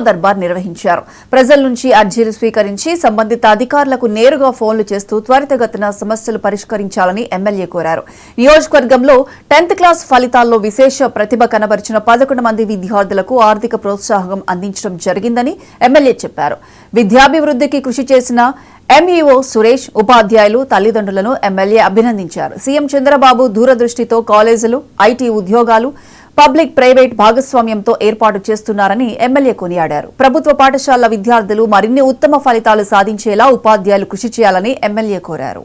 దర్బార్ నిర్వహించారు. ప్రజల నుంచి అర్జీలు స్వీకరించి సంబంధిత అధికారులకు నేరుగా ఫోన్లు చేస్తూ త్వరితగతిన సమస్యలు పరిష్కరించాలని ఎమ్మెల్యే కోరారు. నియోజకవర్గంలో 10th క్లాస్ ఫలితాల్లో విశేష ప్రతిభ కనబరిచిన 11 మంది విద్యార్థులకు ఆర్థిక ప్రోత్సాహం అందించడం జరిగిందని ఎమ్మెల్యే చెప్పారు. విద్యాభివృద్ధికి కృషి చేసిన ఎంఈఓ సురేష్, ఉపాధ్యాయులు, తల్లిదండ్రులను ఎమ్మెల్యే అభినందించారు. సీఎం చంద్రబాబు దూరదృష్టితో కాలేజీలు, ఐటీ ఉద్యోగాలు, పబ్లిక్ ప్రైవేట్ భాగస్వామ్యంతో ఏర్పాటు చేస్తున్నారని ఎమ్మెల్యే కొనియాడారు. ప్రభుత్వ పాఠశాలల విద్యార్థులు మరిన్ని ఉత్తమ ఫలితాలు సాధించేలా ఉపాధ్యాయులు కృషి చేయాలని ఎమ్మెల్యే కోరారు.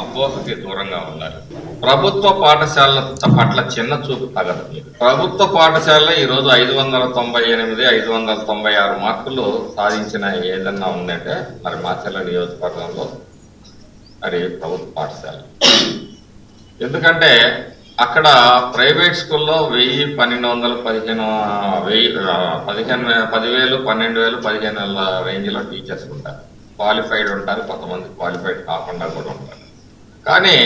అపోహకి దూరంగా ఉండాలి. ప్రభుత్వ పాఠశాలల పట్ల చిన్న చూపు తగదు. ప్రభుత్వ పాఠశాలలో ఈరోజు 598, 596 మార్కులు సాధించిన ఏదన్నా ఉందంటే మరి మాచర్ల నియోజకవర్గంలో మరి ప్రభుత్వ పాఠశాల. ఎందుకంటే అక్కడ ప్రైవేట్ స్కూల్లో 1000, 1200, 10,000, 12,000, 15,000 రేంజ్లో టీచర్స్ ఉంటారు. క్వాలిఫైడ్ ఉంటారు, కొంతమంది క్వాలిఫైడ్ కాకుండా కూడా ఉంటారు. కానీ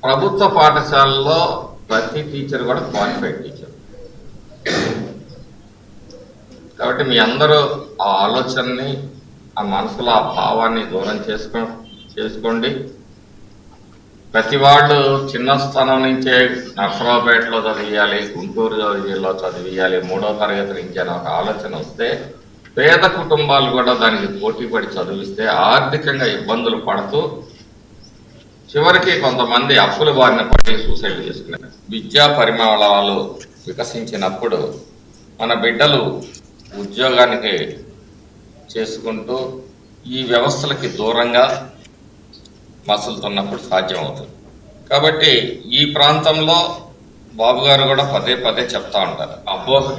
ప్రభుత్వ పాఠశాలలో ప్రతి టీచర్ కూడా క్వాలిఫైడ్ టీచర్. కాబట్టి మీ అందరూ ఆ ఆలోచనని, ఆ మనసులో ఆ భావాన్ని దూరం చేసుకోండి. ప్రతి వాళ్ళు చిన్న స్థానం నుంచే నర్సరావుపేటలో చదివియాలి, గుంటూరు జిల్లాలో చదివియాలి, 3వ తరగతి నుంచి అని ఒక ఆలోచన వస్తే పేద కుటుంబాలు కూడా దానికి పోటీపడి చదివిస్తే ఆర్థికంగా ఇబ్బందులు పడుతూ చివరికి కొంతమంది అప్పుల బారిన పడి సూసైడ్ చేసుకున్నారు. విద్యా పరిమాణాలు వికసించినప్పుడు మన బిడ్డలు ఉద్యోగానికి చేసుకుంటూ ఈ వ్యవస్థలకి దూరంగా మసులుతున్నప్పుడు సాధ్యం అవుతుంది. కాబట్టి ఈ ప్రాంతంలో బాబు గారు కూడా పదే చెప్తా ఉంటారు, అపోహకి